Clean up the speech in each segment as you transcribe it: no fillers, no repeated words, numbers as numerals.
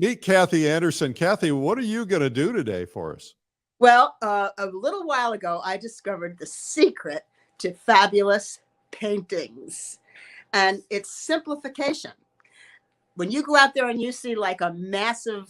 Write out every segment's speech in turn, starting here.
Meet Kathy Anderson. Kathy, what are you going to do today for us? Well, a little while ago, I discovered the secret to fabulous paintings, and it's simplification. When you go out there and you see like a massive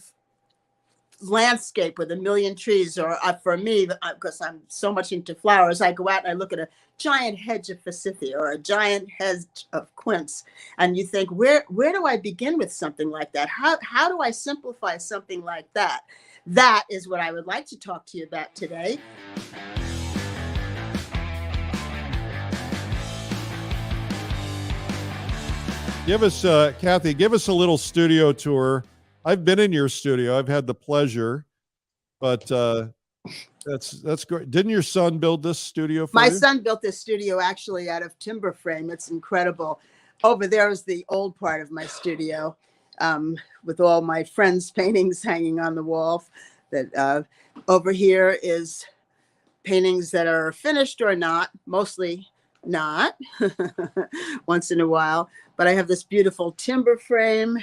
landscape with a million trees, or for me, because I'm so much into flowers, I go out and I look at a giant hedge of forsythia or a giant hedge of quince, and you think, where do I begin with something like that? How do I simplify something like that? That is what I would like to talk to you about today. Kathy, give us a little studio tour. I've been in your studio. I've had the pleasure, but that's great. Didn't your son build this studio for you? My son built this studio actually out of timber frame. It's incredible. Over there is the old part of my studio, with all my friends' paintings hanging on the wall. That over here is paintings that are finished or not, mostly not, once in a while. But I have this beautiful timber frame.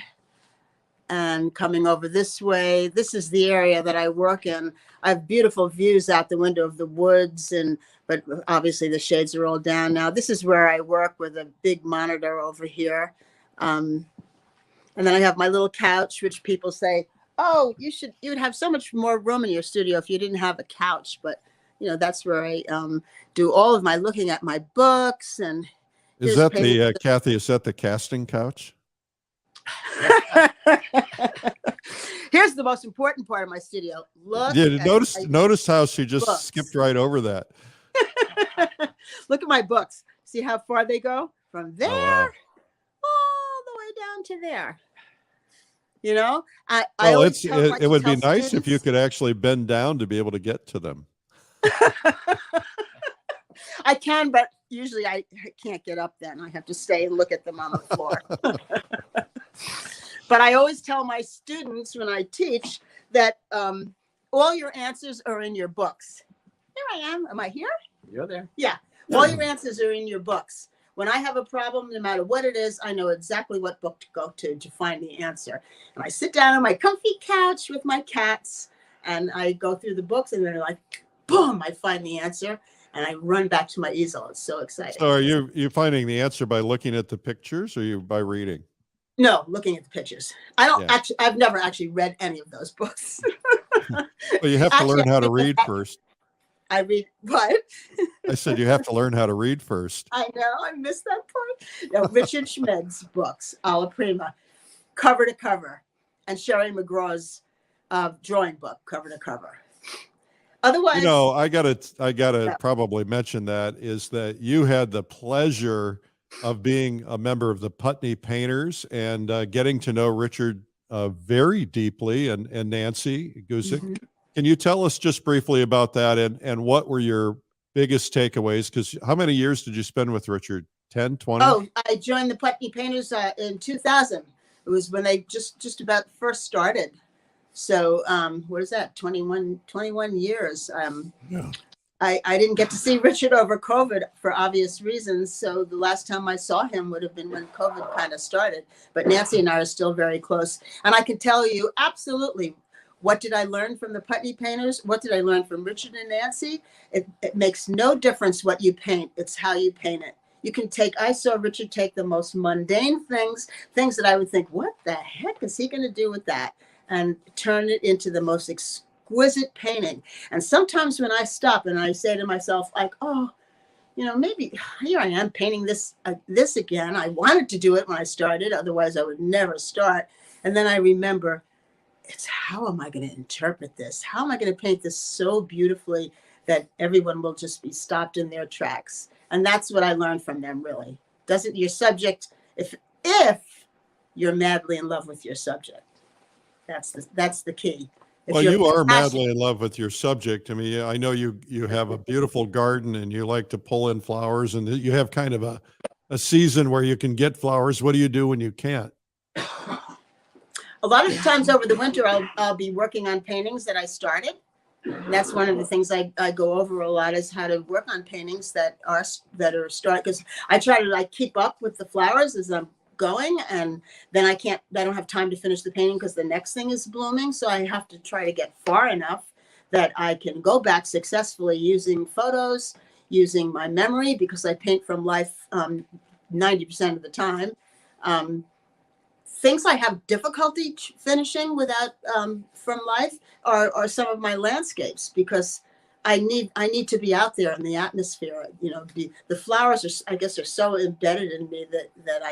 And coming over this way, this is the area that I work in. I have beautiful views out the window of the woods, but obviously the shades are all down now. This is where I work with a big monitor over here. And then I have my little couch, which people say, oh, you'd have so much more room in your studio if you didn't have a couch. But, that's where I do all of my looking at my books. And is that Kathy, is that the casting couch? Here's the most important part of my studio. Notice how she just skipped right over that. Look at my books. See how far they go? From there all the way down to there. It would be nice if you could actually bend down to be able to get to them. I can, but usually I can't get up then. I have to stay and look at them on the floor. But I always tell my students when I teach that all your answers are in your books. Here I am. Am I here? You're there. Yeah. All your answers are in your books. When I have a problem, no matter what it is, I know exactly what book to go to find the answer. And I sit down on my comfy couch with my cats, and I go through the books, and they're like, boom, I find the answer, and I run back to my easel. It's so exciting. So are you finding the answer by looking at the pictures, or by reading? No, looking at the pictures. I've never actually read any of those books. Well, you have to learn how to read first. I read what? I said you have to learn how to read first. I know. I missed that part. No, Richard Schmidt's books, Alla Prima, cover to cover, and Sherry McGraw's drawing book, cover to cover. Otherwise, I gotta probably mention that is that you had the pleasure of being a member of the Putney Painters and getting to know Richard very deeply and Nancy Guzik. Mm-hmm. Can you tell us just briefly about that and what were your biggest takeaways? Because how many years did you spend with Richard? 10, 20? Oh, I joined the Putney Painters in 2000. It was when they just about first started. So what is that? 21 years. Yeah. I didn't get to see Richard over COVID for obvious reasons. So the last time I saw him would have been when COVID kind of started. But Nancy and I are still very close. And I can tell you absolutely, what did I learn from the Putney Painters? What did I learn from Richard and Nancy? It makes no difference what you paint. It's how you paint it. I saw Richard take the most mundane things that I would think, what the heck is he going to do with that? And turn it into the most exquisite painting. And sometimes when I stop and I say to myself, like, oh, maybe here I am painting this again. I wanted to do it when I started. Otherwise, I would never start. And then I remember, it's how am I going to interpret this? How am I going to paint this so beautifully that everyone will just be stopped in their tracks? And that's what I learned from them, really. Doesn't your subject, if you're madly in love with your subject, that's the key. Well, you are madly in love with your subject. I mean, I know you have a beautiful garden and you like to pull in flowers, and you have kind of a season where you can get flowers. What do you do when you can't? A lot of the times over the winter, I'll be working on paintings that I started. And that's one of the things I go over a lot is how to work on paintings that are started, because I try to keep up with the flowers as I'm going, and then I don't have time to finish the painting because the next thing is blooming. So I have to try to get far enough that I can go back successfully using photos, using my memory, because I paint from life 90% of the time. Things I have difficulty finishing without from life are some of my landscapes, because I need to be out there in the atmosphere. The flowers are, I guess, are so embedded in me that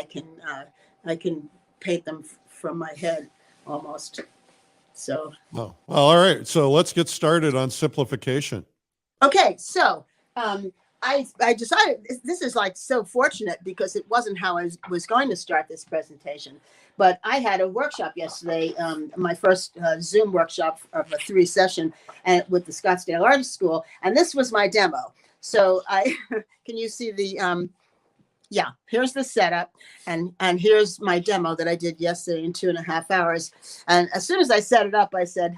I can paint them from my head almost. So. Oh, well, all right. So let's get started on simplification. Okay, so I decided this is like so fortunate, because it wasn't how I was going to start this presentation, but I had a workshop yesterday, my first Zoom workshop of a 3-session and with the Scottsdale Art School, and this was my demo. So can you see the yeah, here's the setup, and here's my demo that I did yesterday in 2.5 hours. And as soon as I set it up, I said,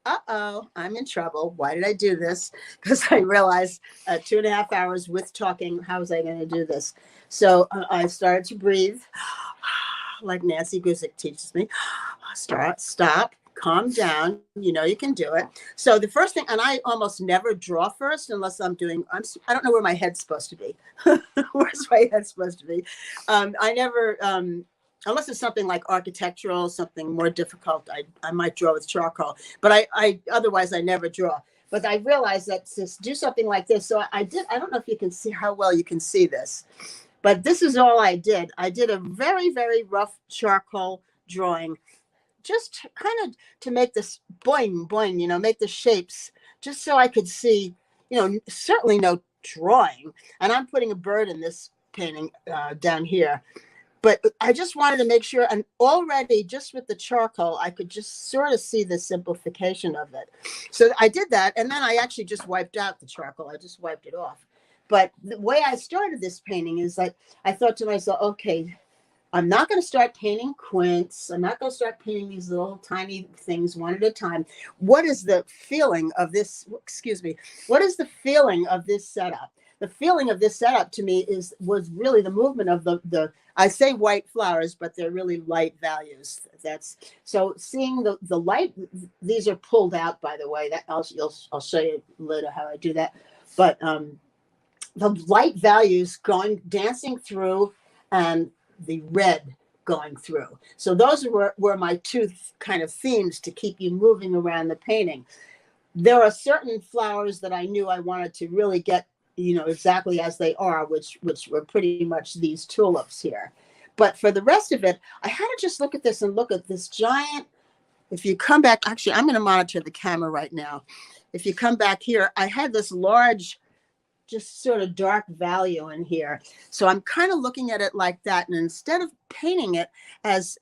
uh-oh, I'm in trouble. Why did I do this? Because I realized 2.5 hours with talking, how was I going to do this? So I started to breathe like Nancy Guzik teaches me. Stop, calm down. You know you can do it. So the first thing, and I almost never draw first unless I don't know where my head's supposed to be. Where's my head supposed to be? I never, unless it's something like architectural, something more difficult, I might draw with charcoal. But otherwise I never draw. But I realized that to do something like this, so I don't know if you can see how well you can see this, but this is all I did. I did a very, very rough charcoal drawing, just kind of to make this boing, boing, make the shapes, just so I could see, certainly no drawing. And I'm putting a bird in this painting down here. But I just wanted to make sure, and already just with the charcoal, I could just sort of see the simplification of it. So I did that, and then I actually just wiped out the charcoal. I just wiped it off. But the way I started this painting is that I thought to myself, okay, I'm not going to start painting quints. I'm not going to start painting these little tiny things one at a time. What is the feeling of this? Excuse me. What is the feeling of this setup? The feeling of this setup to me was really the movement of the I say white flowers, but they're really light values. That's so seeing the light. These are pulled out, by the way. That I'll show you later how I do that. But the light values dancing through, and the red going through. So those were my two kind of themes to keep you moving around the painting. There are certain flowers that I knew I wanted to really get exactly as they are, which were pretty much these tulips here. But for the rest of it, I had to just look at this and look at this giant. If you come back, actually, I'm going to monitor the camera right now. If you come back here, I had this large, just sort of dark value in here. So I'm kind of looking at it like that. And instead of painting it as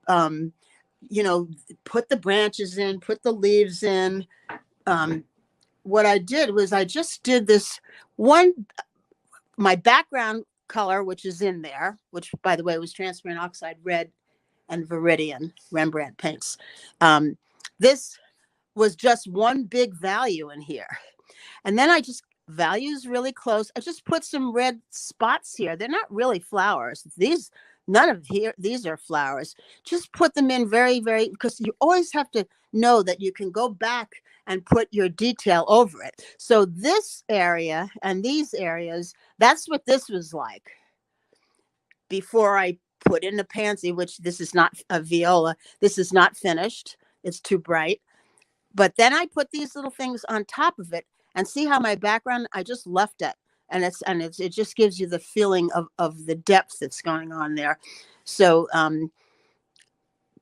put the branches in, put the leaves in, what I did was I just did this my background color, which is in there, which, by the way, was transparent oxide red and Viridian Rembrandt paints. This was just one big value in here. And then I just values really close. I just put some red spots here. They're not really flowers. None of these are flowers. Just put them in very, very, because you always have to know that you can go back and put your detail over it. So this area and these areas, that's what this was like before I put in the pansy, which this is not a viola. This is not finished. It's too bright. But then I put these little things on top of it, and see how my background, I just left it. And it just gives you the feeling of the depth that's going on there. So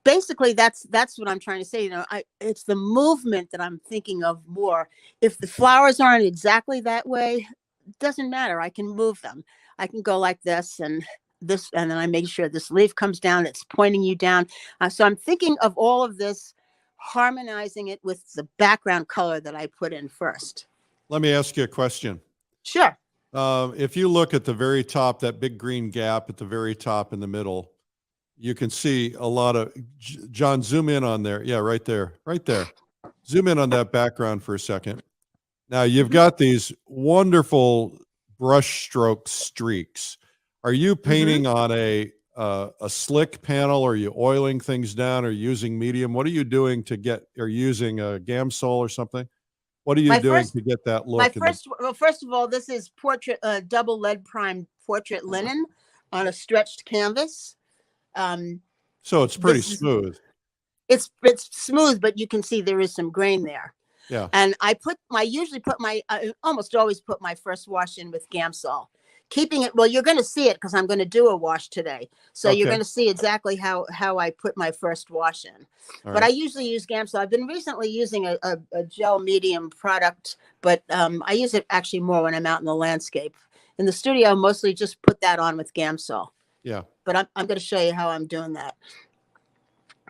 basically that's what I'm trying to say. It's the movement that I'm thinking of more. If the flowers aren't exactly that way, it doesn't matter. I can move them. I can go like this and this, and then I make sure this leaf comes down. It's pointing you down. So I'm thinking of all of this, harmonizing it with the background color that I put in first. Let me ask you a question. Sure. If you look at the very top, that big green gap at the very top in the middle, you can see a lot of, John, zoom in on there. Yeah, right there. Zoom in on that background for a second. Now you've got these wonderful brush stroke streaks. Are you painting on a a slick panel? Are you oiling things down or using medium? What are you doing to get, or using a Gamsol or something? What are you My doing first, to get that my look? first, well, first of all, this is portrait, double lead prime portrait linen on a stretched canvas. So it's pretty This is, smooth. it's smooth, but you can see there is some grain there. Yeah. And I usually put I almost always put my first wash in with Gamsol, keeping it, well, you're going to see it because I'm going to do a wash today. So you're Okay. going to see exactly how I put my first wash in. All But I right. usually use Gamsol. I've been recently using a gel medium product, but I use it actually more when I'm out in the landscape. In the studio, mostly just put that on with Gamsol. Yeah. But I'm going to show you how I'm doing that.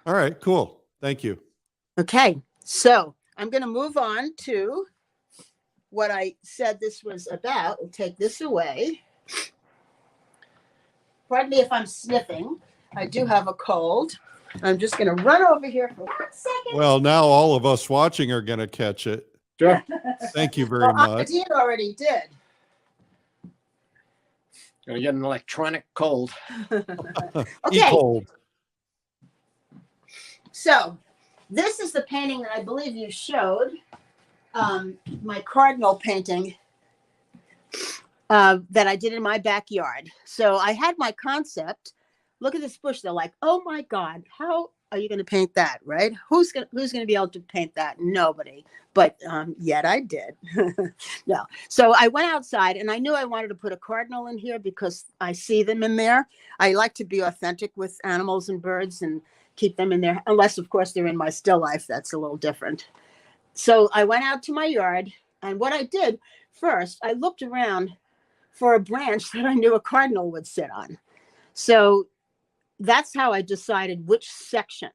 All right. Cool. Thank you. Okay. So I'm going to move on to what I said this was about. We'll take this away. Pardon me if I'm sniffing. I do have a cold. I'm just going to run over here for 1 second. Well, now all of us watching are going to catch it. Sure. Thank you very Well, much. Dean already did. Gonna get an electronic cold. Okay. Cold. So this is the painting that I believe you showed. My cardinal painting that I did in my backyard. So I had my concept. Look at this bush. They're like, oh my God, how are you going to paint that? Right? Who's going to be able to paint that? Nobody. But yet I did. No. So I went outside and I knew I wanted to put a cardinal in here because I see them in there. I like to be authentic with animals and birds and keep them in there, unless of course they're in my still life. That's a little different. So I went out to my yard, and what I did first, I looked around for a branch that I knew a cardinal would sit on. So that's how I decided which section.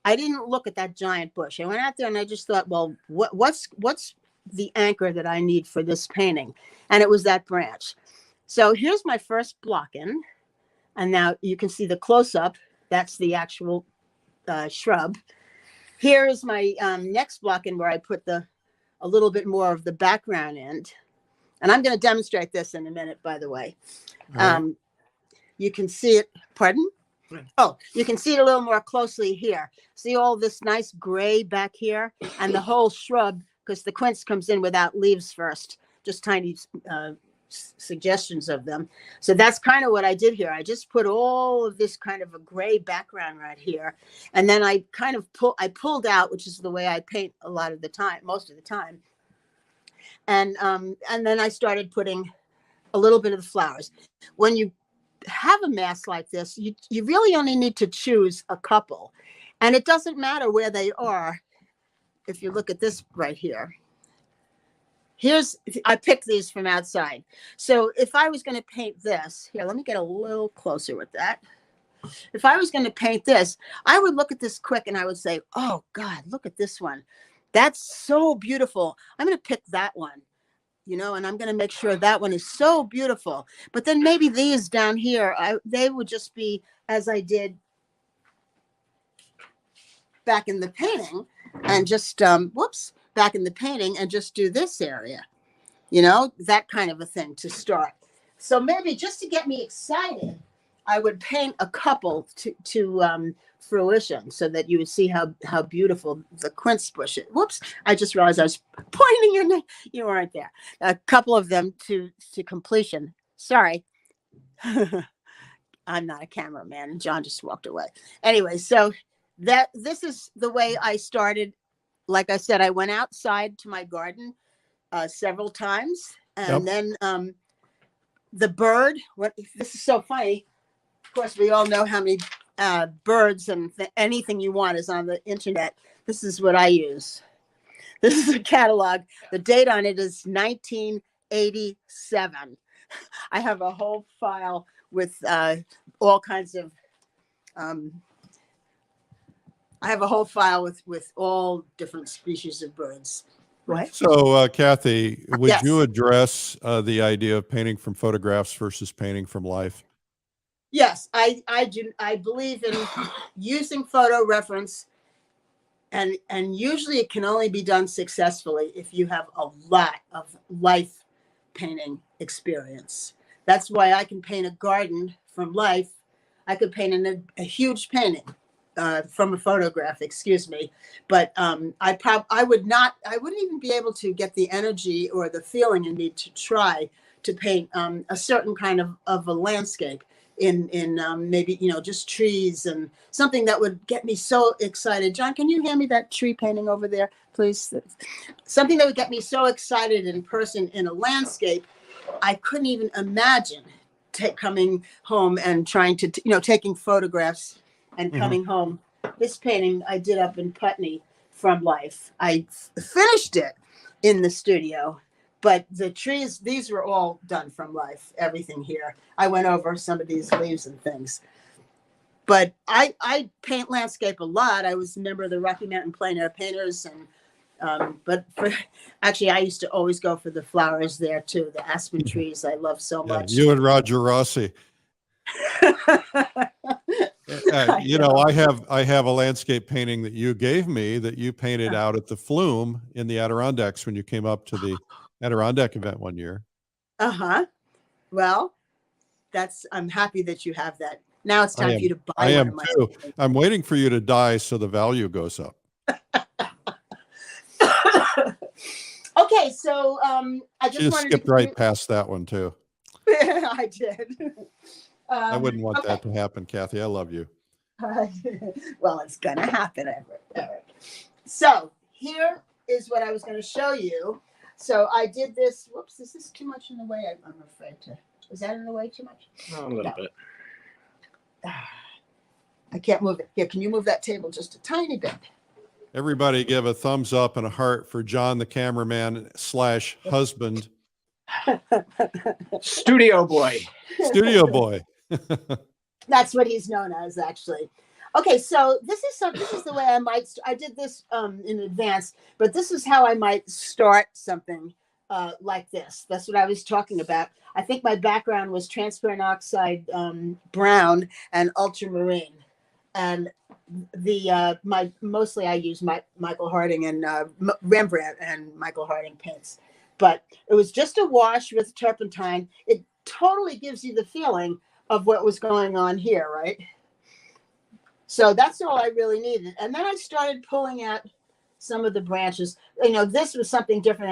I didn't look at that giant bush. I went out there and I just thought, well, what's the anchor that I need for this painting? And it was that branch. So here's my first block in. And now you can see the close-up. That's the actual shrub. Here is my next block in where I put a little bit more of the background in. And I'm going to demonstrate this in a minute, by the way. Right. You can see it. Pardon? Oh, you can see it a little more closely here. See all this nice gray back here and the whole shrub, because the quince comes in without leaves first, just tiny suggestions of them. So that's kind of what I did here. I just put all of this kind of a gray background right here. And then I kind of pulled out, which is the way I paint a lot of the time, most of the time. And then I started putting a little bit of the flowers. When you have a mass like this, you really only need to choose a couple. And it doesn't matter where they are. If you look at this right here, I picked these from outside. So if I was going to paint this, here, let me get a little closer with that. If I was going to paint this, I would look at this quick and I would say, oh God, look at this one. That's so beautiful. I'm going to pick that one. And I'm going to make sure that one is so beautiful. But then maybe these down here, they would just be as I did back in the painting, and just, back in the painting and just do this area, that kind of a thing to start. So maybe just to get me excited, I would paint a couple to fruition so that you would see how beautiful the quince bush is. Whoops, I just realized I was pointing your name. You weren't there. A couple of them to completion. Sorry. I'm not a cameraman. John just walked away. Anyway, so this is the way I started. Like I said, I went outside to my garden several times. And then the bird, this is so funny. Of course, we all know how many birds and anything you want is on the internet. This is what I use. This is a catalog. The date on it is 1987. I have a whole file with all kinds of, with all different species of birds. What? So, Kathy, would Yes. you address the idea of painting from photographs versus painting from life? Yes, I do. I believe in using photo reference, and usually it can only be done successfully if you have a lot of life painting experience. That's why I can paint a garden from life. I could paint in a huge painting from a photograph, excuse me. But I wouldn't even be able to get the energy or the feeling in me to try to paint a certain kind of a landscape in maybe, just trees and something that would get me so excited. John, can you hand me that tree painting over there, please? Something that would get me so excited in person in a landscape, I couldn't even imagine coming home and trying to, taking photographs and coming home. This painting I did up in Putney from life. I finished it in the studio, but the trees, these were all done from life, everything here. I went over some of these leaves and things. But I paint landscape a lot. I was a member of the Rocky Mountain Plein Air Painters, and actually, I used to always go for the flowers there too. The aspen trees I love so much. You and Roger Rossi. I have a landscape painting that you gave me that you painted out at the Flume in the Adirondacks when you came up to the Adirondack event one year. Well, I'm happy that you have that. Now it's time for you to buy I one am of my too. I'm waiting for you to die so the value goes up. Okay, so I just wanted skipped right past that one too. I did. I wouldn't want that to happen, Kathy. I love you. Well, it's gonna happen, Eric. So here is what I was going to show you. So I did this. Whoops, is this too much in the way? I'm afraid to. Is that in the way too much? A little bit. I can't move it. Here, can you move that table just a tiny bit? Everybody give a thumbs up and a heart for John, the cameraman / husband. Studio boy. Studio boy. That's what he's known as, actually. Okay, so this is the way I did this in advance, but this is how I might start something like this. That's what I was talking about. I think my background was transparent oxide brown and ultramarine, and mostly I use Michael Harding and Rembrandt and Michael Harding paints, but it was just a wash with turpentine. It totally gives you the feeling of what was going on here, right? So that's all I really needed. And then I started pulling out some of the branches. This was something different.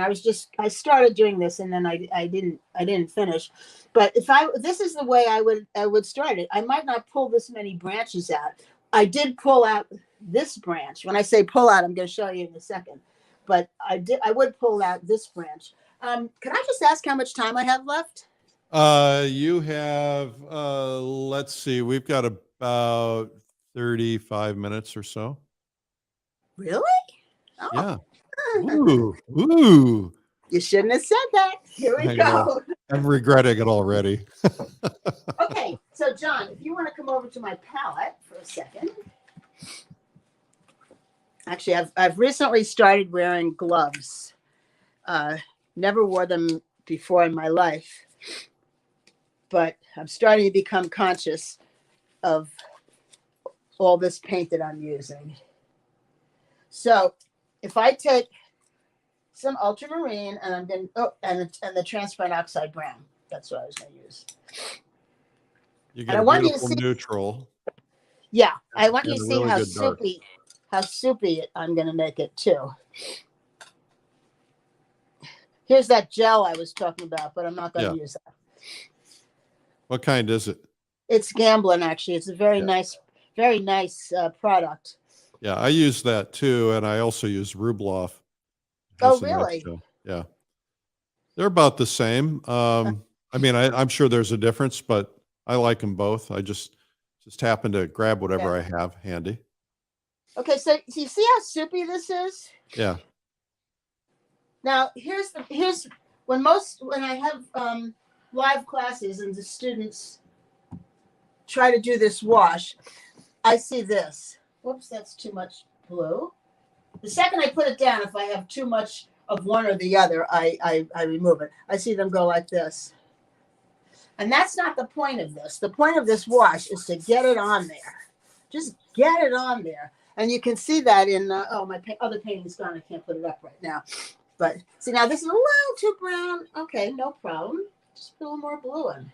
I started doing this and then I didn't finish. But this is the way I would start it. I might not pull this many branches out. I did pull out this branch. When I say pull out, I'm going to show you in a second. But I would pull out this branch. Can I just ask how much time I have left? You have, let's see, we've got about 35 minutes or so. Really? Oh. Yeah. Ooh. You shouldn't have said that. Here we go. I'm regretting it already. Okay, so John, if you want to come over to my palette for a second. Actually, I've recently started wearing gloves. Never wore them before in my life, but I'm starting to become conscious of all this paint that I'm using. So if I take some ultramarine and I'm going and the transparent oxide brown, that's what I was going to use. You get a beautiful neutral. Yeah, I want you to see really how soupy I'm going to make it too. Here's that gel I was talking about, but I'm not going to use that. What kind is it? It's Gamblin, actually. It's a very nice product. Yeah, I use that too, and I also use Rubloff. Oh, really? Yeah, they're about the same. I mean, I'm sure there's a difference, but I like them both. I just happen to grab whatever I have handy. Okay, so you see how soupy this is? Yeah. Now here's when I have live classes and the students try to do this wash, I see this. Whoops, that's too much blue. The second I put it down, if I have too much of one or the other, I remove it. I see them go like this. And that's not the point of this. The point of this wash is to get it on there. Just get it on there. And you can see that in, my other painting's gone. I can't put it up right now. But see, now this is a little too brown. Okay, no problem. Just put a little more blue in.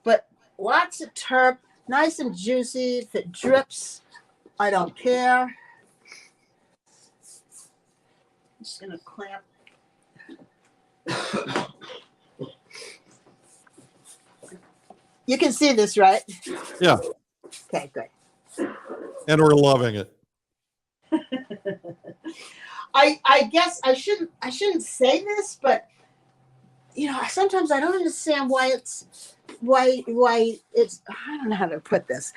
But lots of turp, nice and juicy. If it drips, I don't care. I'm just gonna clamp. You can see this, right? Yeah. Okay, good. And we're loving it. I guess I shouldn't say this, but sometimes I don't understand why it's I don't know how to put this.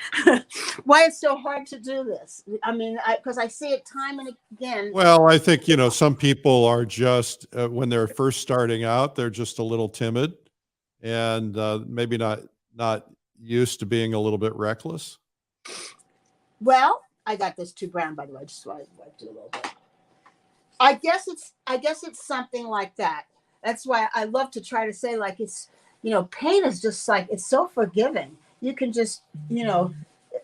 Why it's so hard to do this. I mean, because I see it time and again. Well, I think, some people are just, when they're first starting out, they're just a little timid and maybe not used to being a little bit reckless. Well, I got this too brown, by the way. Just want to wipe it a little bit. I guess it's something like that. That's why I love to try to say, like, it's, paint is just like, it's so forgiving. You can just,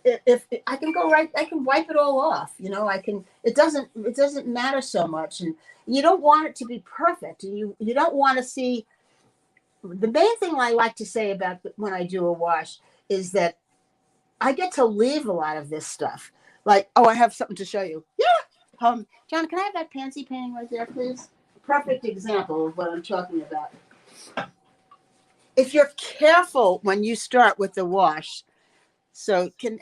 if I can go right, I can wipe it all off. It doesn't matter so much. And you don't want it to be perfect. And you don't want to see, the main thing I like to say about when I do a wash is that I get to leave a lot of this stuff. Like, oh, I have something to show you. Yeah. John, can I have that pansy painting right there, please? Perfect example of what I'm talking about. If you're careful when you start with the wash, so can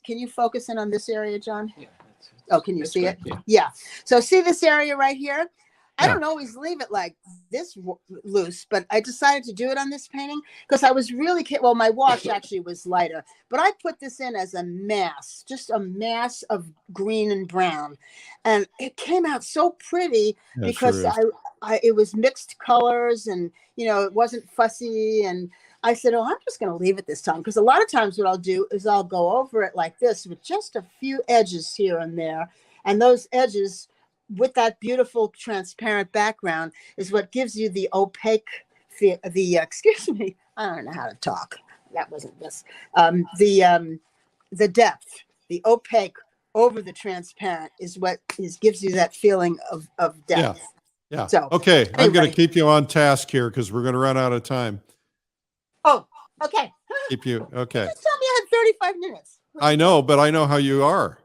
you focus in on this area, John? Yeah. Oh, can you see it? Yeah. Yeah. So see this area right here? I Yeah. don't always leave it like this loose, but I decided to do it on this painting because I was really, well, my wash actually was lighter, but I put this in as a mass, just a mass of green and brown. And it came out so pretty because it was mixed colors and, it wasn't fussy. And I said, oh, I'm just going to leave it this time. Because a lot of times what I'll do is I'll go over it like this with just a few edges here and there. And those edges with that beautiful transparent background is what gives you the opaque, excuse me, I don't know how to talk. That wasn't this. The depth, the opaque over the transparent is what gives you that feeling of depth. Yeah. So, okay. anyway. I'm going to keep you on task here because we're going to run out of time. Oh, okay. Okay. You just told me I had 35 minutes. I know, but I know how you are.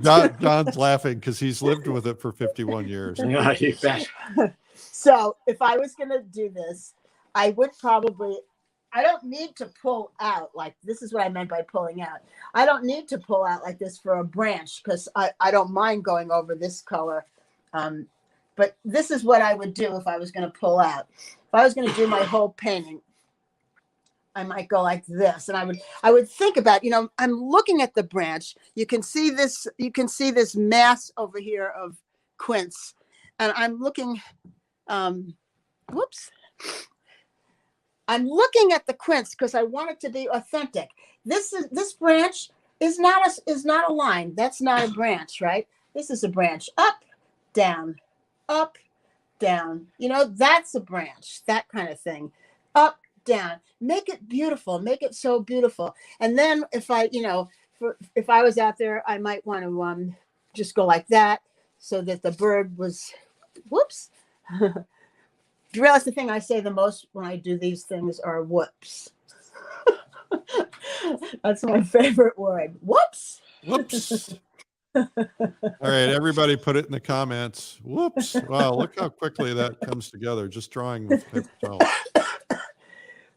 John's laughing because he's lived with it for 51 years. Yeah, you bet. So if I was going to do this, I would probably, I don't need to pull out like, this is what I meant by pulling out. I don't need to pull out like this for a branch because I don't mind going over this color. But this is what I would do if I was going to pull out. If I was going to do my whole painting, I might go like this. And I would think about, I'm looking at the branch. You can see this mass over here of quince. And I'm looking, whoops. I'm looking at the quince because I want it to be authentic. This branch is not a line. That's not a branch, right? This is a branch. Up, down, up, down. That's a branch, that kind of thing. Up, down. Make it beautiful. Make it so beautiful. And then if I was out there, I might want to just go like that so that the bird was, whoops. You realize the thing I say the most when I do these things are whoops. That's my favorite word. Whoops. Whoops. All right, everybody put it in the comments. Whoops. Wow, look how quickly that comes together, just drawing with paper towel.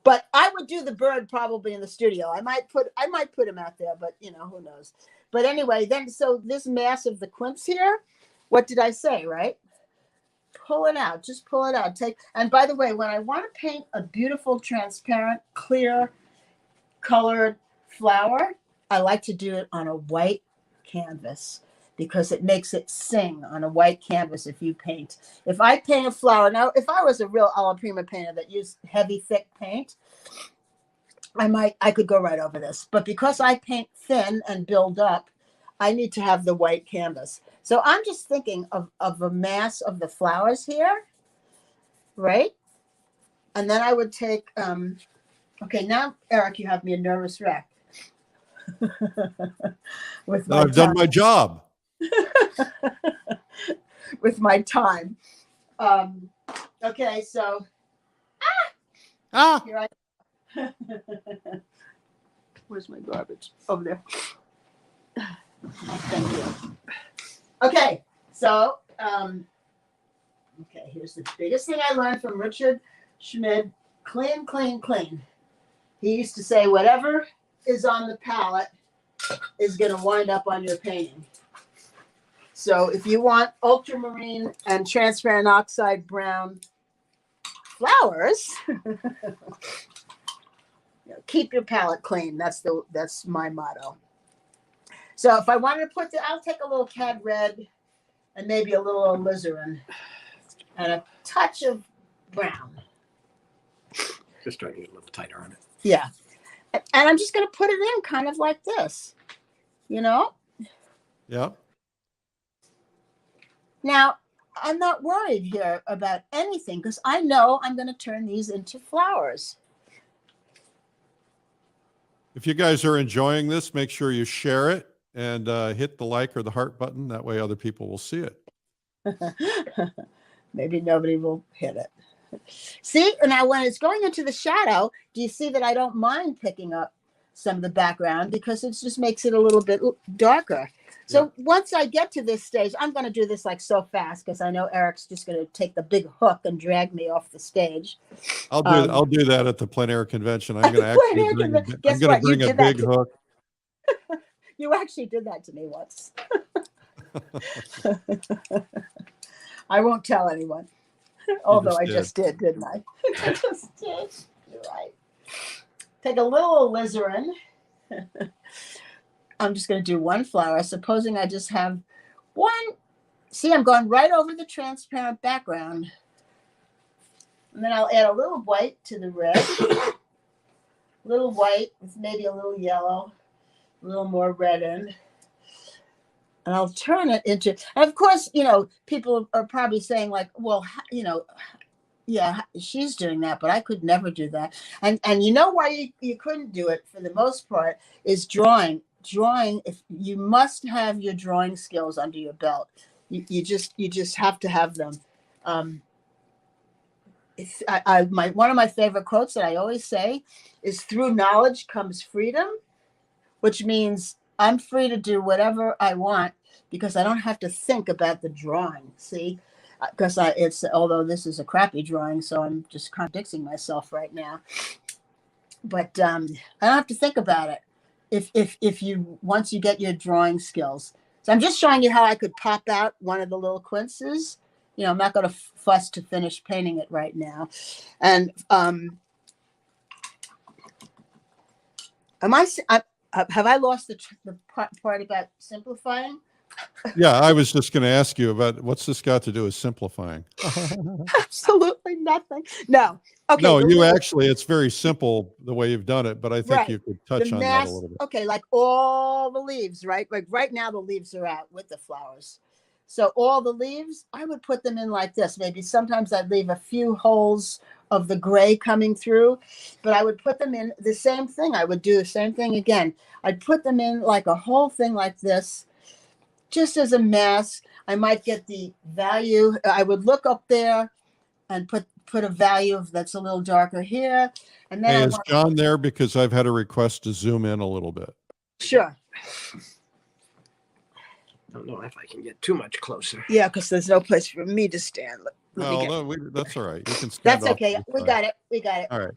But I would do the bird probably in the studio. I might put him out there, but who knows. But anyway, so this mass of the quince here, what did I say, right? Pull it out, just pull it out. And by the way, when I want to paint a beautiful, transparent, clear, colored flower, I like to do it on a white canvas because it makes it sing on a white canvas if you paint. If I paint a flower, now if I was a real alla prima painter that used heavy, thick paint, I could go right over this. But because I paint thin and build up, I need to have the white canvas. So I'm just thinking of a mass of the flowers here, right? And then I would take, okay, now, Eric, you have me a nervous wreck. I've done my job. With my time. Okay, so Ah, Here I. Where's my garbage? Over there. Thank you. Okay, so okay, here's the biggest thing I learned from Richard Schmid: clean, clean, clean. He used to say, whatever is on the palette is going to wind up on your painting. So if you want ultramarine and transparent oxide brown flowers, keep your palette clean. That's my motto. So if I wanted to put I'll take a little cad red and maybe a little alizarin and a touch of brown. Just trying to get a little tighter on it. Yeah. And I'm just going to put it in kind of like this, you know? yeah. Now, I'm not worried here about anything because I know I'm going to turn these into flowers. If you guys are enjoying this, make sure you share it and hit the like or the heart button. That way other people will see it. Maybe nobody will hit it. See, now when it's going into the shadow, do you see that I don't mind picking up some of the background because it just makes it a little bit darker. So once I get to this stage, I'm going to do this like so fast because I know Eric's just going to take the big hook and drag me off the stage. I'll do that at the plein air convention. I'm going to actually bring a big hook. You actually did that to me once. I won't tell anyone. Although I just did, didn't I? I just did. You're right. Take a little alizarin. I'm just going to do one flower. Supposing I just have one. See, I'm going right over the transparent background. And then I'll add a little white to the red. A little white with maybe a little yellow. A little more red in. And I'll turn it into, and of course, people are probably saying like, well, yeah, she's doing that, but I could never do that. And you know why you couldn't do it for the most part is drawing. If you must have your drawing skills under your belt, you just have to have them. One of my favorite quotes that I always say is, "Through knowledge comes freedom," which means I'm free to do whatever I want because I don't have to think about the drawing. See, because although this is a crappy drawing, so I'm just contradicting myself right now. But I don't have to think about it once you get your drawing skills. So I'm just showing you how I could pop out one of the little quinces. I'm not going to fuss to finish painting it right now. And have I lost the part about simplifying? Yeah, I was just going to ask you about what's this got to do with simplifying? Absolutely nothing. No. Okay. No, it's very simple the way you've done it, but I think you could touch on that a little bit. Okay, like all the leaves, right? Like right now the leaves are out with the flowers. So all the leaves, I would put them in like this. Maybe sometimes I'd leave a few holes of the gray coming through, but I would put them in the same thing. I would do the same thing again. I'd put them in like a whole thing like this, just as a mask. I might get the value. I would look up there and put a value that's a little darker here. And then Hey, is John there? Because I've had a request to zoom in a little bit. Sure. I don't know if I can get too much closer. Yeah, because there's no place for me to stand. That's all right. You can stand. That's okay. We got it. All right.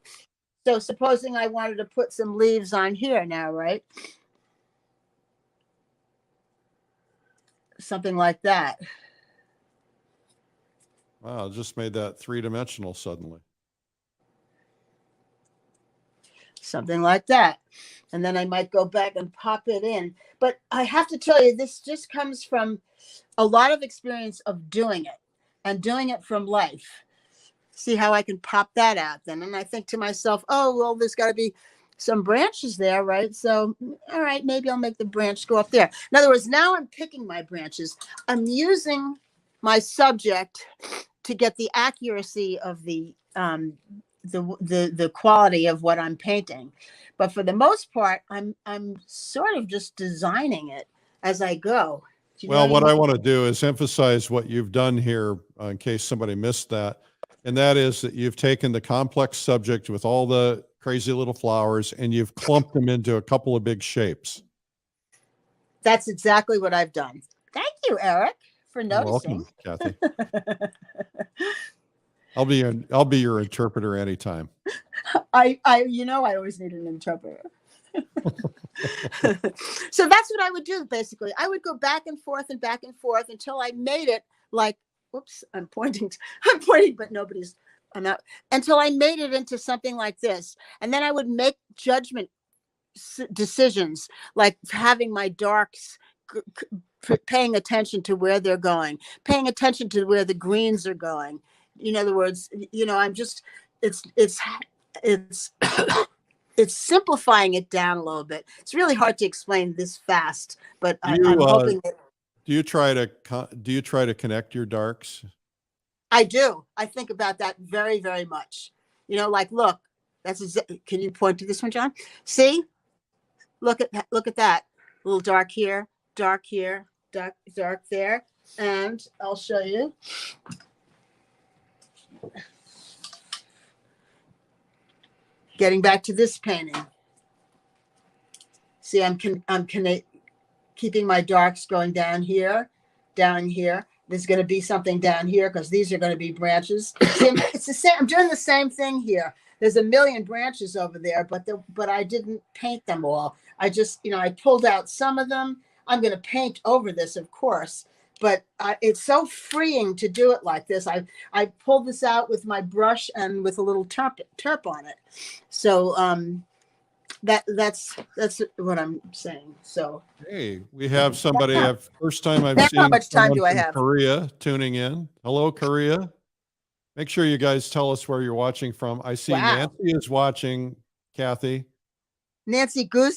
So supposing I wanted to put some leaves on here now, right? Something like that. Wow, just made that three-dimensional suddenly. Something like that. And then I might go back and pop it in. But I have to tell you, this just comes from a lot of experience of doing it and doing it from life. See how I can pop that out then. And I think to myself, oh, well, there's got to be some branches there, right? So, all right, maybe I'll make the branch go up there. In other words, now I'm picking my branches. I'm using my subject to get the accuracy of the quality of what I'm painting. But for the most part, I'm sort of just designing it as I go. Well, what I want to do is emphasize what you've done here in case somebody missed that. And that is that you've taken the complex subject with all the crazy little flowers and you've clumped them into a couple of big shapes. That's exactly what I've done. Thank you, Eric, for You're noticing. welcome, Kathy. I'll be your interpreter anytime. I always need an interpreter. So that's what I would do. Basically, I would go back and forth until I made it like, whoops, I'm pointing, but I'm not, until I made it into something like this. And then I would make judgment decisions, like having my darks, paying attention to where they're going, paying attention to where the greens are going. In other words, I'm just, it's it's simplifying it down a little bit. It's really hard to explain this fast, but I'm hoping that. Do you try to connect your darks? I do. I think about that very, very much. Like, look, can you point to this one, John? See, look at that little dark here, dark there. And I'll show you. Getting back to this painting. See, I'm keeping my darks going down here. There's going to be something down here because these are going to be branches. See, it's the same. I'm doing the same thing here. There's a million branches over there, but I didn't paint them all. I just, I pulled out some of them. I'm going to paint over this, of course, but it's so freeing to do it like this. I pulled this out with my brush and with a little terp on it. So that's what I'm saying. So hey, we have somebody. First time I've seen how much time do I have? Korea tuning in. Hello, Korea. Make sure you guys tell us where you're watching from. I see Nancy is watching. Kathy. Nancy Guzik?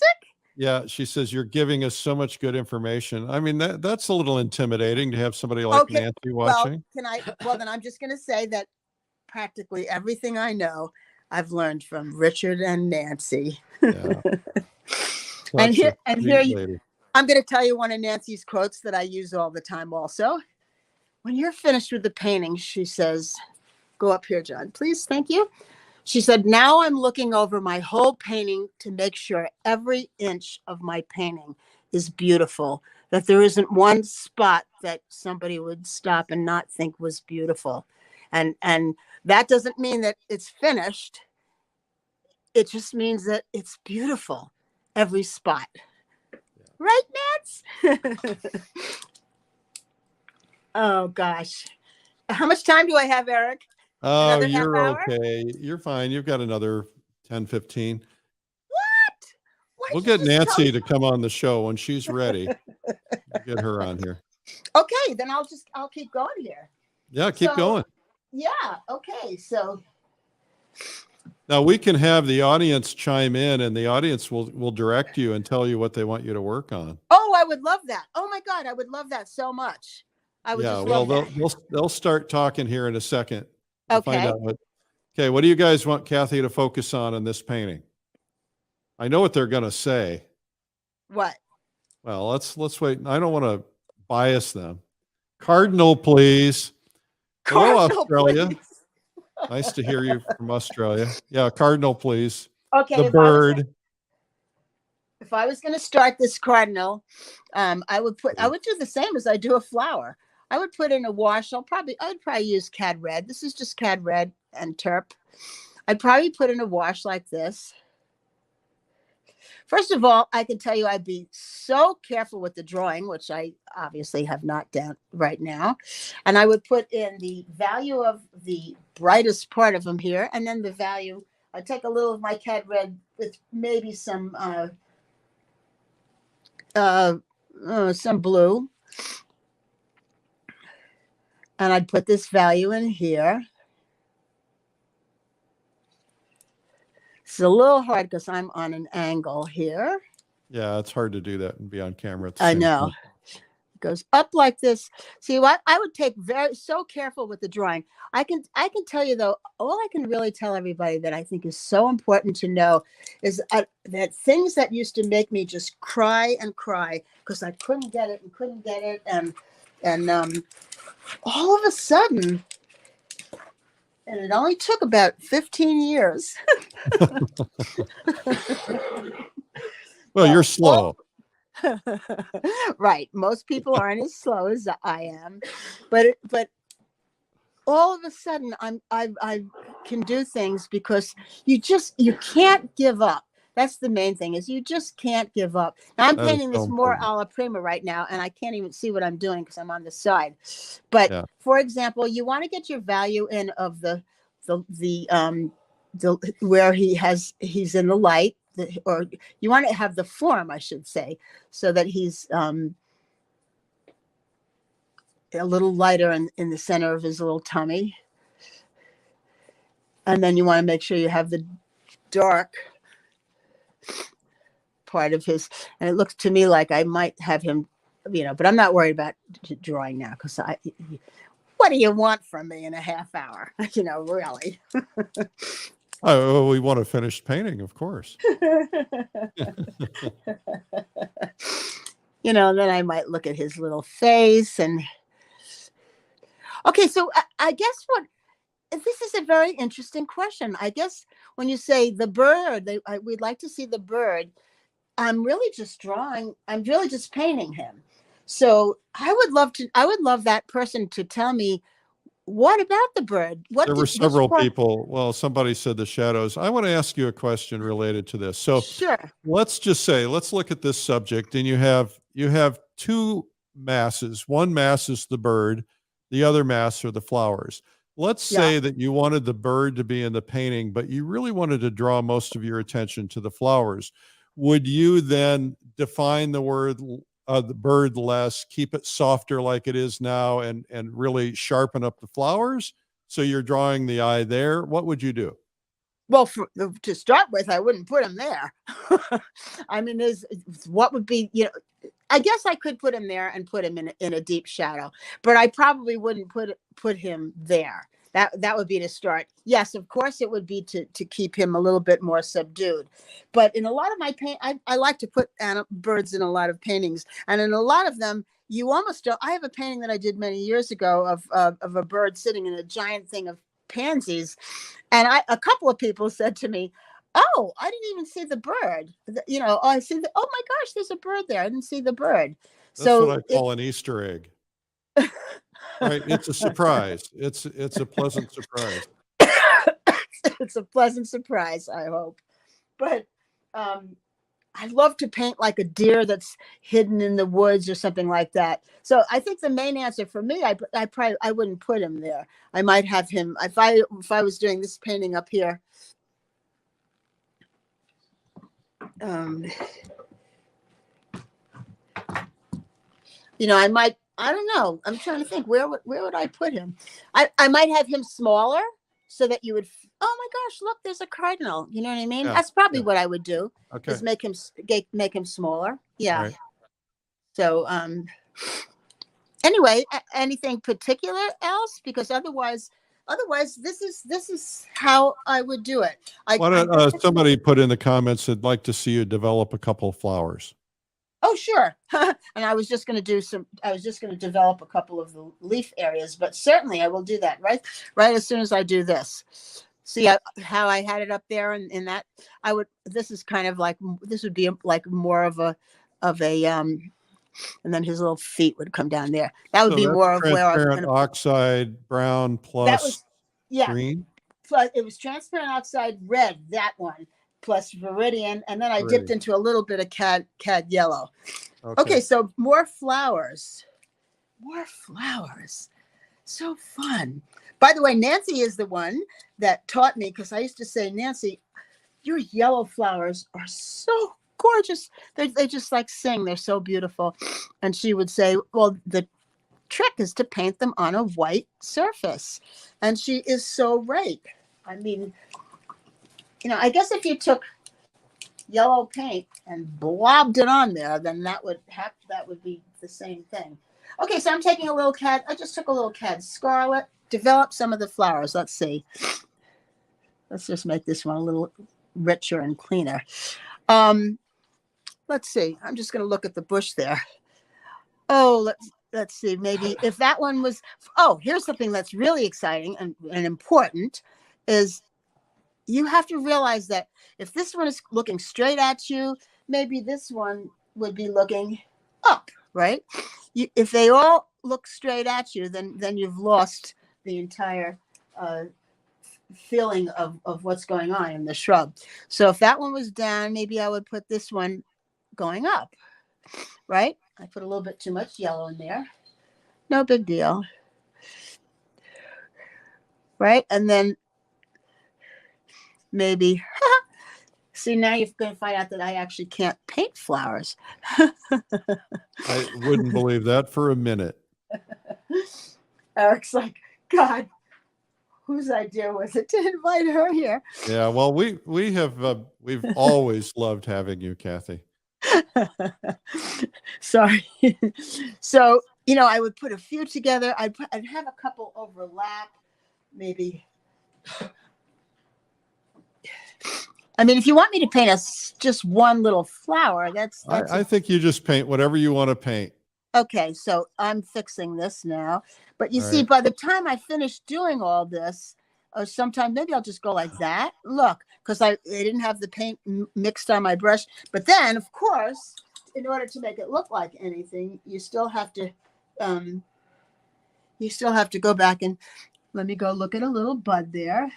Yeah, she says you're giving us so much good information. I mean, that's a little intimidating to have somebody like Nancy watching. Well, then I'm just going to say that practically everything I know, I've learned from Richard and Nancy. Yeah. and here, I'm going to tell you one of Nancy's quotes that I use all the time also. When you're finished with the painting, she says, go up here, John, please. Thank you. She said, now I'm looking over my whole painting to make sure every inch of my painting is beautiful, that there isn't one spot that somebody would stop and not think was beautiful. And that doesn't mean that it's finished. It just means that it's beautiful, every spot. Right, Nance? Oh, gosh. How much time do I have, Eric? Oh, you're okay. You're fine. You've got another 10, 15. What? We'll get Nancy to come on the show when she's ready. Get her on here. Okay, then I'll keep going here. Yeah, keep going. Yeah, okay. So now we can have the audience chime in and the audience will direct you and tell you what they want you to work on. Oh, I would love that. Oh my God, I would love that so much. I would just love that. They'll start talking here in a second. Okay. Okay, what do you guys want Kathy to focus on in this painting? I know what they're going to say. What? Well, let's wait. I don't want to bias them. Cardinal, please. Hello, Australia. Please. Nice to hear you from Australia. Yeah, cardinal, please. Okay. The bird. If I was going to start this cardinal, I would do the same as I do a flower. I would put in a wash. I'd probably use Cad Red. This is just Cad Red and Terp. I'd probably put in a wash like this. First of all, I can tell you I'd be so careful with the drawing, which I obviously have not done right now. And I would put in the value of the brightest part of them here. And then the value, I'd take a little of my Cad Red with maybe some blue. And I'd put this value in here. It's a little hard because I'm on an angle here. Yeah, it's hard to do that and be on camera. I know. It goes up like this. See, what I would take so careful with the drawing. I can tell you though, all I can really tell everybody that I think is so important to know is that things that used to make me just cry and cry because I couldn't get it and all of a sudden And it only took about 15 years. Well, you're Well, slow. right. Most people aren't as slow as I am, but all of a sudden I can do things because you can't give up. That's the main thing, is you just can't give up. Now I'm That is painting so this more important. alla prima right now, and I can't even see what I'm doing because I'm on the side. But Yeah. for example, you want to get your value in of the where he's in the light, or you want to have the form, I should say, so that he's a little lighter in the center of his little tummy. And then you want to make sure you have the dark part of his, and it looks to me like I might have him, but I'm not worried about drawing now, because what do you want from me in a half hour? Really. Oh, well, we want a finished painting, of course. Then I might look at his little face okay, so I guess this is a very interesting question. I guess when you say the bird, we'd like to see the bird. I'm really just painting him. So I would love that person to tell me, what about the bird? There were several people. Well, somebody said the shadows. I want to ask you a question related to this. So Sure. let's look at this subject, and you have two masses. One mass is the bird, the other mass are the flowers. Let's Yeah. say that you wanted the bird to be in the painting, but you really wanted to draw most of your attention to the flowers. Would you then define the bird less, keep it softer like it is now, and really sharpen up the flowers so you're drawing the eye there? What would you do? Well, to start with, I wouldn't put him there. I mean, what would be, I guess I could put him there and put him in a deep shadow, but I probably wouldn't put him there. That would be to start. Yes, of course, it would be to keep him a little bit more subdued. But in a lot of my I like to put birds in a lot of paintings, and in a lot of them, you almost don't. I have a painting that I did many years ago of a bird sitting in a giant thing of pansies, and a couple of people said to me, "Oh, I didn't even see the bird. I see the. Oh my gosh, there's a bird there. I didn't see the bird." That's what So I call an Easter egg. Right? It's a surprise. It's a pleasant surprise. it's a pleasant surprise, I hope. But I love to paint like a deer that's hidden in the woods or something like that. So I think the main answer for me, I wouldn't put him there. I might have him if I was doing this painting up here. I don't know. I'm trying to think, where would I put him? I might have him smaller so that you would, oh my gosh, look, there's a cardinal. You know what I mean? Yeah, That's probably yeah. what I would do. Okay. Is make him smaller. Yeah. Right. So anyway, anything particular else? Because otherwise this is how I would do it. Why don't somebody put in the comments that'd like to see you develop a couple of flowers? Oh, sure. And I was just going to develop a couple of the leaf areas, but certainly I will do that right as soon as I do this. See how I had it up there, and in that this is kind of like, this would be like more of a and then his little feet would come down there. That would be more of where I was transparent oxide brown plus green. Plus it was transparent oxide red, that one, plus Viridian, and then I dipped into a little bit of cad yellow. Okay, so more flowers. So fun. By the way, Nancy is the one that taught me, because I used to say, Nancy, your yellow flowers are so gorgeous. They just like sing. They're so beautiful. And she would say, well, the trick is to paint them on a white surface. And she is so right. I mean, I guess if you took yellow paint and blobbed it on there, then that would be the same thing. Okay, so I'm taking I just took a little cad scarlet, develop some of the flowers. Let's see. Let's just make this one a little richer and cleaner. Let's see. I'm just going to look at the bush there. Oh, let's see, maybe if that one was, oh, here's something that's really exciting and important is you have to realize that if this one is looking straight at you, maybe this one would be looking up, right? If they all look straight at you, then you've lost the entire feeling of what's going on in the shrub. So if that one was down, maybe I would put this one going up, right? I put a little bit too much yellow in there. No big deal. Right? And then maybe, see, now you're going to find out that I actually can't paint flowers. I wouldn't believe that for a minute. Eric's like, God, whose idea was it to invite her here? Yeah, well, we've always loved having you, Kathy. Sorry. So, I would put a few together. I'd have a couple overlap, maybe. I mean, if you want me to paint just one little flower, that's I think you just paint whatever you want to paint. okay. So I'm fixing this now. But you All see, right. by the time I finish doing all this, or sometime maybe I'll just go like that. Look, because I didn't have the paint mixed on my brush. But then, of course, in order to make it look like anything, you still have to go back and let me go look at a little bud there.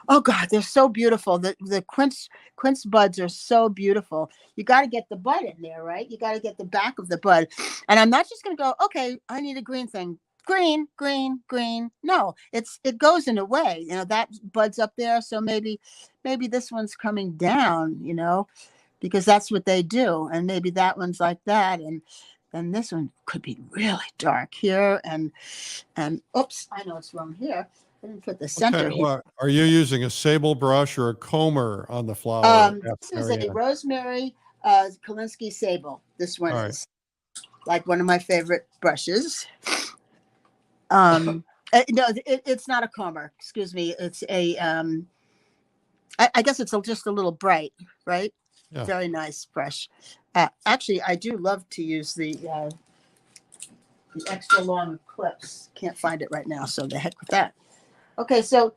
Oh God, they're so beautiful. The quince buds are so beautiful. You got to get the bud in there, right? You got to get the back of the bud. And I'm not just going to go, okay, I need a green thing. Green, green, green. No, it goes in a way, that bud's up there. So maybe this one's coming down, because that's what they do. And maybe that one's like that. And then this one could be really dark here. And oops, I know it's wrong here. I didn't put the center Okay, here. well, are you using a sable brush or a comber on the flower? This is a Rosemary Kalinsky sable. This one All right. is like one of my favorite brushes. No, it's not a comber. Excuse me. It's a I guess it's just a little bright, right? Yeah. Very nice brush. Actually, I do love to use the extra long clips. Can't find it right now, so the heck with that. Okay, so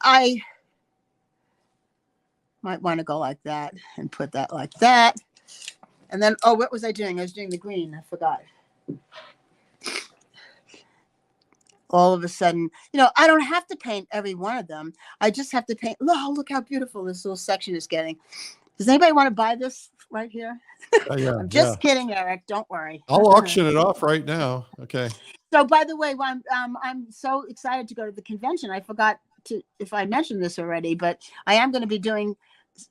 I might want to go like that and put that like that. And then, oh, what was I doing? I was doing the green. I forgot. All of a sudden, I don't have to paint every one of them. I just have to paint. Oh, look how beautiful this little section is getting. Does anybody want to buy this right here? Yeah, I'm just kidding, Eric. Don't worry. I'll auction it off right now. Okay. So, by the way, I'm so excited to go to the convention. I forgot if I mentioned this already, but I am going to be doing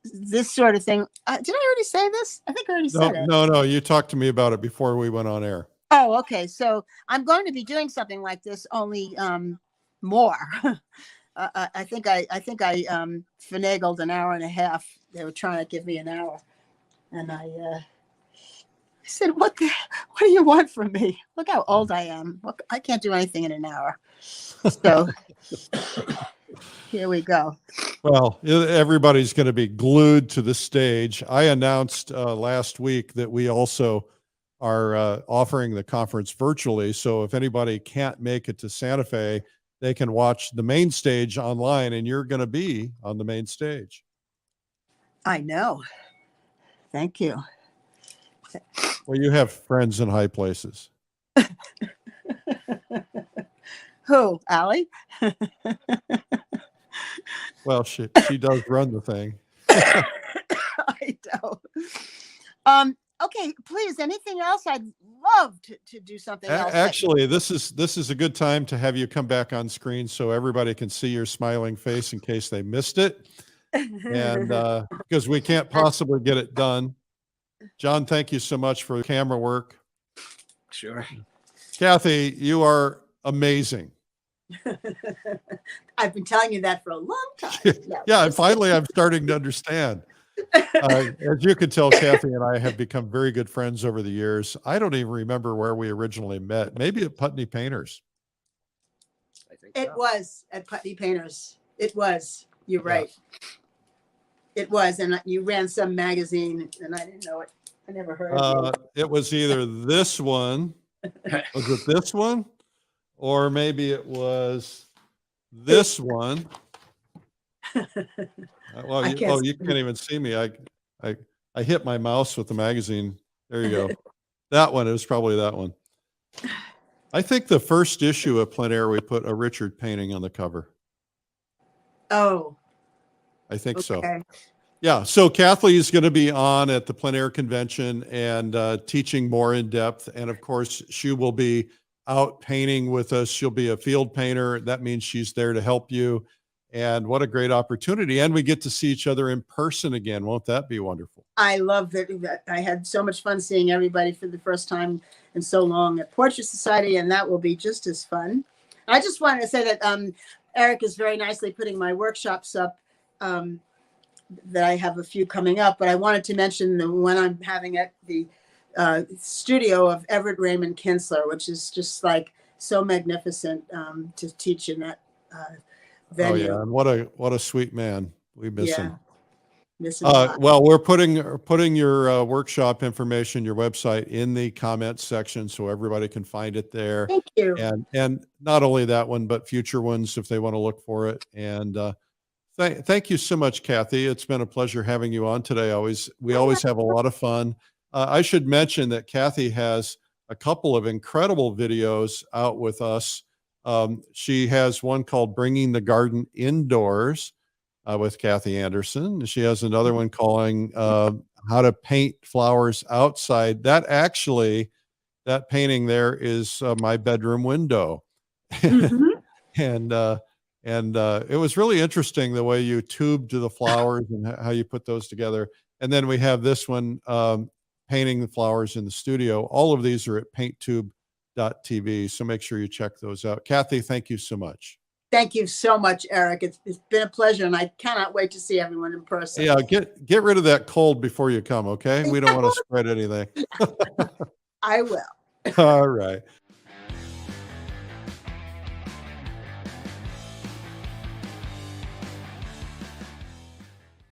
this sort of thing. Did I already say this? I think I already said it. No. You talked to me about it before we went on air. Oh, okay. So I'm going to be doing something like this, only more. I think I finagled an hour and a half. They were trying to give me an hour, and I said, "What do you want from me? Look how old I am. Look, I can't do anything in an hour." So here we go. Well, everybody's going to be glued to the stage. I announced last week that we also are offering the conference virtually. So if anybody can't make it to Santa Fe, they can watch the main stage online, and you're going to be on the main stage. I know. Thank you. Well, you have friends in high places. Who, Allie? Well, she does run the thing. I know. Okay, please. Anything else? I'd love to do something else. Actually, this is a good time to have you come back on screen so everybody can see your smiling face in case they missed it, and because we can't possibly get it done. John, thank you so much for the camera work. Sure. Kathy, you are amazing. I've been telling you that for a long time. No, Yeah, and finally I'm starting to understand. As you can tell, Kathy and I have become very good friends over the years. I don't even remember where we originally met. Maybe at Putney Painters. I think It so. was at Putney Painters. It was. You're Yeah. right. It was, and you ran some magazine, and I didn't know it. I never heard of It was either this one Was it this one? Or maybe it was this one. Well, I can't you can't even see me. I hit my mouse with the magazine. There you go. That one. It was probably that one. I think the first issue of Plein Air, we put a Richard painting on the cover. Oh, I think so. okay. Yeah. So Kathleen is going to be on at the Plein Air convention and teaching more in depth. And of course, she will be out painting with us. She'll be a field painter. That means she's there to help you. And what a great opportunity. And we get to see each other in person again. Won't that be wonderful? I love that. I had so much fun seeing everybody for the first time in so long at Portrait Society, and that will be just as fun. I just wanted to say that Eric is very nicely putting my workshops up, that I have a few coming up, but I wanted to mention the one I'm having at the studio of Everett Raymond Kinsler, which is just like so magnificent to teach in that venue. Oh yeah, and what a sweet man. We miss him. Miss him a lot. Well, we're putting your workshop information, your website in the comments section so everybody can find it there. Thank you. And not only that one, but future ones if they want to look for it. And thank you so much, Kathy. It's been a pleasure having you on today. We always have a lot of fun. I should mention that Kathy has a couple of incredible videos out with us. She has one called Bringing the Garden Indoors with Kathy Anderson. She has another one calling How to Paint Flowers Outside. That painting there is my bedroom window. And it was really interesting the way you tubed the flowers and how you put those together. And then we have this one, painting the flowers in the studio. All of these are at painttube.tv. So make sure you check those out. Kathy, thank you so much. Thank you so much, Eric. It's been a pleasure, and I cannot wait to see everyone in person. Yeah, get rid of that cold before you come, okay? We don't want to spread anything. I will. All right.